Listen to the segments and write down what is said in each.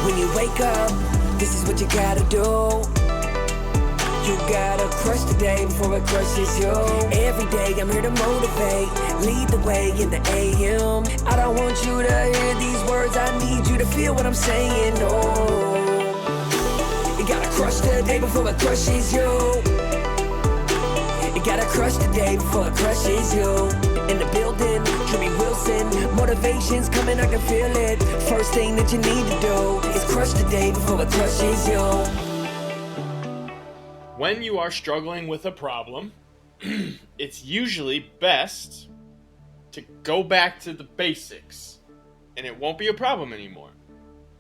When you wake up, this is what you gotta do. You gotta crush the day before it crushes you. Every day I'm here to motivate, lead the way in the AM. I don't want you to hear these words, I need you to feel what I'm saying. Oh, you gotta crush the day before it crushes you. You gotta crush the day before it crushes you. In the building, Drewbie Wilson, motivation's coming, I can feel it. First thing that you need to do is crush the day before it crushes you. When you are struggling with a problem, it's usually best to go back to the basics, and it won't be a problem anymore.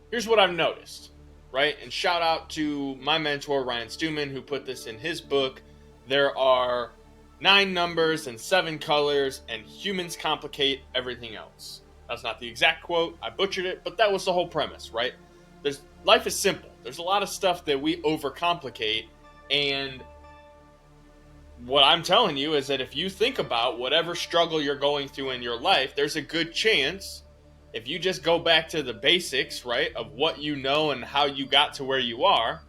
Here's what I've noticed, right? And shout out to my mentor, Ryan Stewman, who put this in his book. There are 9 numbers and 7 colors, and humans complicate everything else. That's not the exact quote. I butchered it, but that was the whole premise, right? Life is simple. There's a lot of stuff that we overcomplicate. And what I'm telling you is that if you think about whatever struggle you're going through in your life, there's a good chance if you just go back to the basics, right, of what you know and how you got to where you are,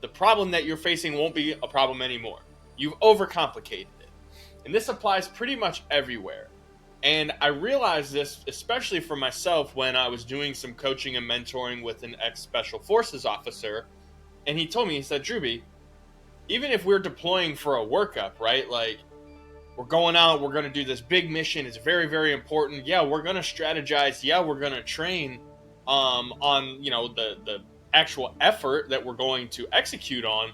the problem that you're facing won't be a problem anymore. You've overcomplicated it. And this applies pretty much everywhere. And I realized this, especially for myself, when I was doing some coaching and mentoring with an ex-Special Forces officer. And he told me, he said, Drewbie, even if we're deploying for a workup, right? Like, we're going out, we're going to do this big mission. It's very, very important. Yeah, we're going to strategize. Yeah, we're going to train on, you know, the actual effort that we're going to execute on.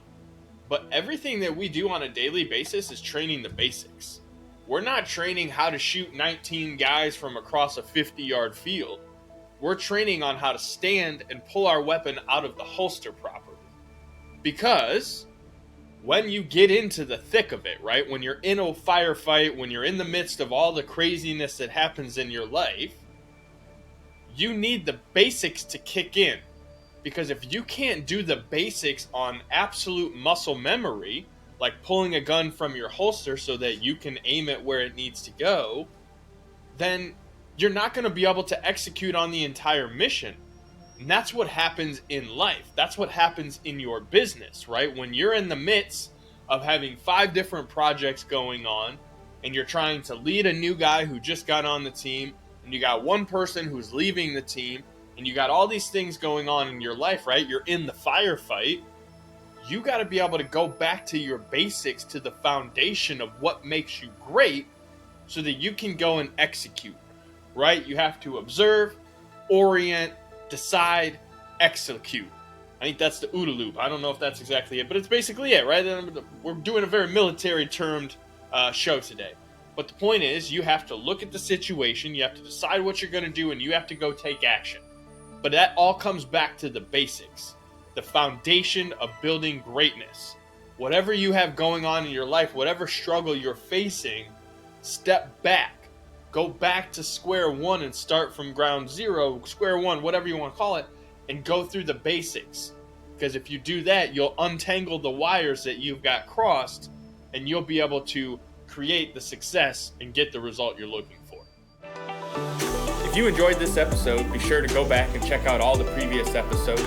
But everything that we do on a daily basis is training the basics. We're not training how to shoot 19 guys from across a 50-yard field. We're training on how to stand and pull our weapon out of the holster properly. Because when you get into the thick of it, right? When you're in a firefight, when you're in the midst of all the craziness that happens in your life, you need the basics to kick in. Because if you can't do the basics on absolute muscle memory, like pulling a gun from your holster so that you can aim it where it needs to go, then you're not going to be able to execute on the entire mission. And that's what happens in life. That's what happens in your business, right? When you're in the midst of having 5 different projects going on and you're trying to lead a new guy who just got on the team, and you got one person who's leaving the team, and you got all these things going on in your life, right? You're in the firefight. You got to be able to go back to your basics, to the foundation of what makes you great so that you can go and execute, right? You have to observe, orient, decide, execute. I think that's the OODA loop. I don't know if that's exactly it, but it's basically it, right? We're doing a very military-termed show today. But the point is, you have to look at the situation, you have to decide what you're going to do, and you have to go take action. But that all comes back to the basics, the foundation of building greatness. Whatever you have going on in your life, whatever struggle you're facing, step back. Go back to square one and start from ground zero, square one, whatever you want to call it, and go through the basics. Because if you do that, you'll untangle the wires that you've got crossed, and you'll be able to create the success and get the result you're looking for. If you enjoyed this episode, be sure to go back and check out all the previous episodes.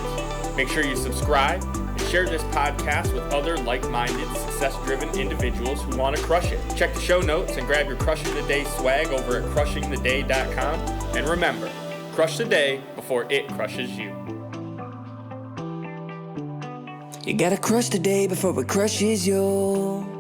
Make sure you subscribe and share this podcast with other like-minded, success-driven individuals who want to crush it. Check the show notes and grab your Crushing the Day swag over at crushingtheday.com. And remember, crush the day before it crushes you. You gotta crush the day before it crushes you.